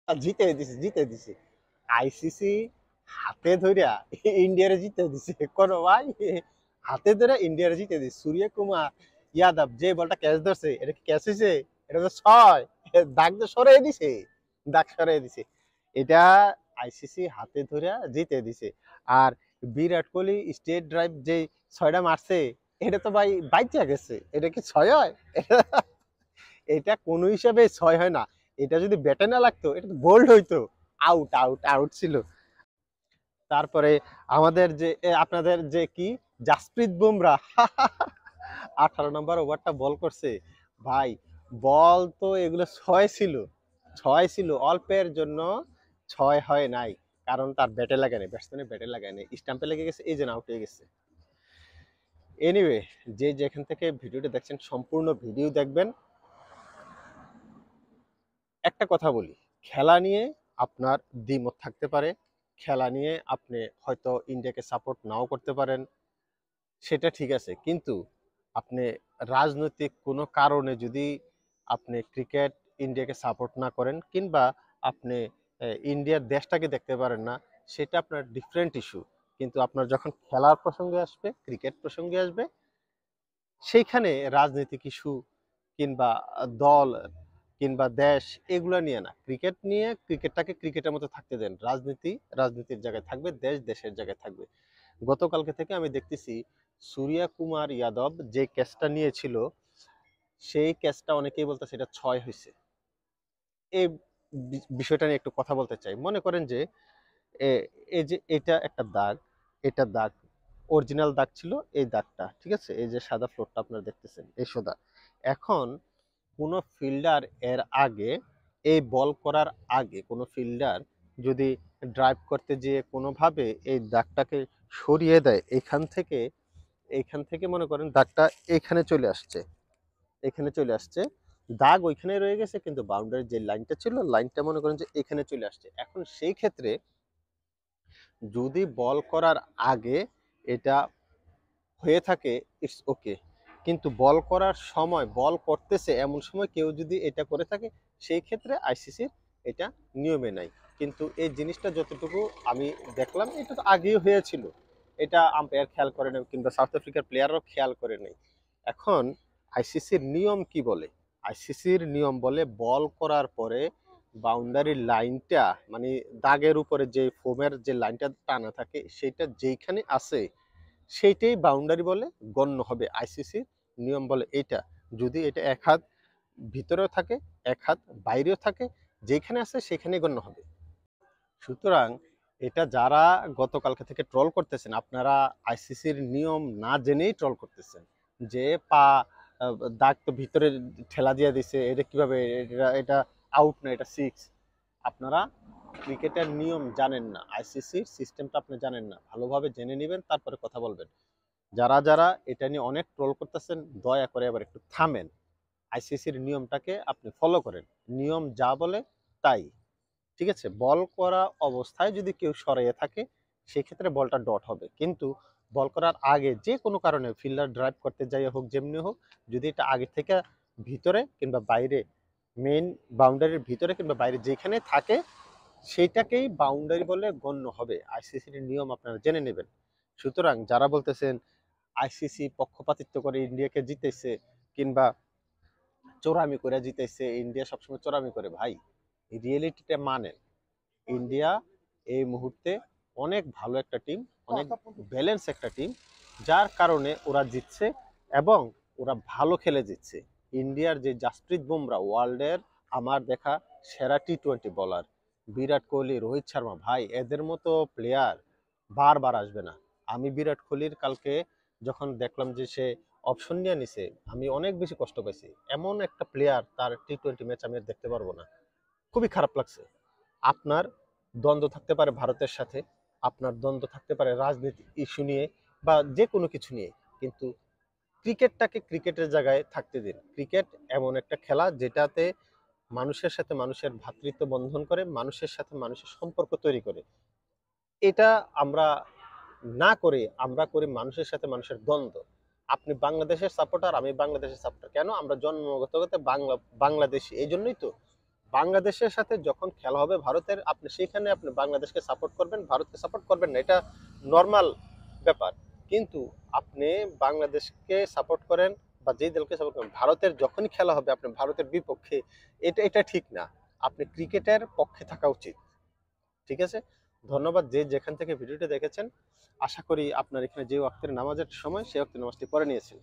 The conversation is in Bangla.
জিতে দিছে আইসিসি হাতে ধরিয়া ইন্ডিয়ারে জিতে দিছে কোন ভাই, হাতে ধরে ইন্ডিয়ারে জিতে দিছে। সূর্য কুমার ইয়াদব যে বলটা ক্যাচ ধরছে, এটা কি ক্যাচ হয়েছে? এটা তো ছয়, দাগ তো সরিয়ে দিছে, দাগ সরিয়ে দিছে। এটা আইসিসি হাতে ধরে জিতে দিছে। আর বিরাট কোহলি স্টেট ড্রাইভ যে ছয়টা মারছে, এটা তো ভাই বাইচা গেছে, এটা কি ছয় হয়? এটা কোনো হিসাবে ছয় হয় না। এটা যদি ব্যাটে না লাগতো এটা তো বোল্ড হইতো, আউট আউট আউট ছিল। তারপরে আমাদের যে আপনাদের যে কি জাসপ্রীত বুমরা 18 নম্বর ওভারটা বল করছে ভাই। বল তো এগুলো ছয় ছিল, ছয় ছিল, অল্পের জন্য ছয় হয় নাই, কারণ তার ব্যাটে লাগে নাই, ব্যাটসম্যানের ব্যাটে লাগায় নাই, স্টাম্পে লেগে গেছে, এই জন্য আউট হয়ে গেছে। এনিওয়ে, যে যেখান থেকে ভিডিওটা দেখছেন সম্পূর্ণ ভিডিও দেখবেন। একটা কথা বলি, খেলা নিয়ে আপনার দ্বিমত থাকতে পারে, খেলা নিয়ে আপনি হয়তো ইন্ডিয়াকে সাপোর্ট নাও করতে পারেন, সেটা ঠিক আছে, কিন্তু আপনি রাজনৈতিক কোনো কারণে যদি আপনি ক্রিকেট ইন্ডিয়াকে সাপোর্ট না করেন, কিংবা আপনি ইন্ডিয়ার দেশটাকে দেখতে পারেন না, সেটা আপনার ডিফারেন্ট ইস্যু। কিন্তু আপনার যখন খেলার প্রসঙ্গে আসবে, ক্রিকেট প্রসঙ্গে আসবে, সেইখানে রাজনৈতিক ইস্যু কিংবা দল কিংবা দেশ এগুলো নিয়ে না, ক্রিকেট নিয়ে ক্রিকেটটাকে ক্রিকেটের মতো থাকতে দেন, রাজনীতি রাজনীতির জায়গায় থাকবে, দেশ দেশের জায়গায় থাকবে। গতকালকে থেকে আমি দেখতেছি সূর্য কুমার যাদব যে ক্যাচটা নিয়েছিল, সেই ক্যাচটা অনেকেই বলতে সেটা ছয় হয়েছে। এই বিষয়টা নিয়ে একটু কথা বলতে চাই। মনে করেন যে এই যে এটা একটা দাগ, এটা দাগ, অরিজিনাল দাগ ছিল এই দাগটা, ঠিক আছে, এই যে সাদা ফ্লোরটা আপনারা দেখতেছেন এই সোদা। এখন কোনো ফিল্ডার এর আগে, এই বল করার আগে কোনো ফিল্ডার যদি ড্রাইভ করতে যেয়ে কোনোভাবে এই দাগটাকে সরিয়ে দেয় এইখান থেকে মনে করেন দাগটা এখানে চলে আসছে, এখানে চলে আসছে, দাগ ওইখানে রয়ে গেছে, কিন্তু বাউন্ডারির যে লাইনটা ছিল, লাইনটা মনে করেন যে এখানে চলে আসছে। এখন সেই ক্ষেত্রে যদি বল করার আগে এটা হয়ে থাকে, ইটস ওকে, কিন্তু বল করার সময়, বল করতেছে এমন সময় কেউ যদি এটা করে থাকে, সেই ক্ষেত্রে আইসিসির এটা নিয়মে নাই। কিন্তু এই জিনিসটা যতটুকু আমি দেখলাম, এটা তো আগেই হয়েছিল, এটা আম্পায়ার খেয়াল করে নাই, কিংবা সাউথ আফ্রিকার প্লেয়ারও খেয়াল করে নাই। এখন আইসিসির নিয়ম কি বলে? আইসিসির নিয়ম বলে বল করার পরে বাউন্ডারির লাইনটা, মানে দাগের উপরে যে ফোমের যে লাইনটা টানা থাকে, সেটা যেইখানে আছে সেইটাই বাউন্ডারি বলে গণ্য হবে। আইসিসির নিয়ম বলে এইটা, যদি এটা এক হাত ভিতরেও থাকে, এক হাত বাইরেও থাকে, যেখানে আছে সেখানেই গণ্য হবে। সুতরাং এটা যারা গতকালকে থেকে ট্রল করতেছেন, আপনারা আইসিসির নিয়ম না জেনেই ট্রল করতেছেন, যে পা দাগ তো ভিতরে ঠেলা দিয়ে দিছে, এটা কিভাবে, এটা আউট না, এটা সিক্স। আপনারা ক্রিকেটের নিয়ম জানেন না, আইসিসির সিস্টেমটা আপনি জানেন না, ভালোভাবে জেনে নেবেন তারপরে কথা বলবেন। যারা যারা এটা নিয়ে অনেক ট্রোল করতেছেন, দয়া করে এবার একটু থামেন, আইসিসির নিয়মটাকে আপনি ফলো করেন, নিয়ম যা বলে তাই, ঠিক আছে? বল করা অবস্থায় যদি কেউ সরিয়ে থাকে, সেক্ষেত্রে বলটা ডট হবে, কিন্তু বল করার আগে যে কোনো কারণে ফিল্ডার ড্রাইভ করতে যাই হোক, যেমনি হোক, যদি এটা আগে থেকে ভিতরে কিংবা বাইরে, মেইন বাউন্ডারির ভিতরে কিংবা বাইরে যেখানে থাকে, সেইটাকেই বাউন্ডারি বলে গণ্য হবে। আইসিসির নিয়ম আপনারা জেনে নেবেন। সুতরাং যারা বলতেছেন আইসিসি পক্ষপাতিত্ব করে ইন্ডিয়াকে জিতেছে, কিংবা চোরামি করে জিতেছে, ইন্ডিয়া সবসময় চোরামি করে, ভাই রিয়েলিটিটা মানেন। ইন্ডিয়া এই মুহূর্তে অনেক ভালো একটা টিম, অনেক ব্যালেন্স একটা টিম, যার কারণে ওরা জিতছে, এবং ওরা ভালো খেলে জিতছে। ইন্ডিয়ার যে জাসপ্রীত বুমরা ওয়ার্ল্ডের আমার দেখা সেরা টি-20 বোলার, বিরাট কোহলি, রোহিত শর্মা, ভাই এদের মতো প্লেয়ার বারবার আসবে না। আমি বিরাট কোহলির কালকে যখন দেখলাম যে সে অপশন নিয়ে নিছে, আমি অনেক বেশি কষ্ট পাইছি। এমন একটা প্লেয়ার তার টি-20 ম্যাচ আমি আর দেখতে পারবো না, খুবই খারাপ লাগছে। আপনার দ্বন্দ্ব থাকতে পারে ভারতের সাথে, আপনার দ্বন্দ্ব থাকতে পারে রাজনীতি ইস্যু নিয়ে বা যে কোনো কিছু নিয়ে, কিন্তু ক্রিকেটটাকে ক্রিকেটের জায়গায় থাকতে দিন। ক্রিকেট এমন একটা খেলা যেটাতে মানুষের সাথে মানুষের ভ্রাতৃত্ব বন্ধন করে, মানুষের সাথে মানুষের সম্পর্ক তৈরি করে। এটা আমরা না করে আমরা করি মানুষের সাথে মানুষের দ্বন্দ্ব। আপনি বাংলাদেশের সাপোর্টার, আমি বাংলাদেশের সাপোর্টার, কেন? আমরা জন্মগত বাংলাদেশি, এই জন্যই তো বাংলাদেশের সাথে যখন খেলা হবে ভারতের, আপনি সেখানে আপনি বাংলাদেশকে সাপোর্ট করবেন, ভারতকে সাপোর্ট করবেন না, এটা নর্মাল ব্যাপার। কিন্তু আপনি বাংলাদেশকে সাপোর্ট করেন বা যেই দলকে সাপোর্ট করেন, ভারতের যখনই খেলা হবে আপনি ভারতের বিপক্ষে, এটা ঠিক না। আপনি ক্রিকেটের পক্ষে থাকা উচিত। ঠিক আছে? ধন্যবাদ যে যেখান থেকে ভিডিওটি দেখেছেন। আশা করি আপনার এখানে যে ওয়াক্তের নামাজের সময় সেই ওয়াক্তের নামাজটি পড়ে নিয়েছেন।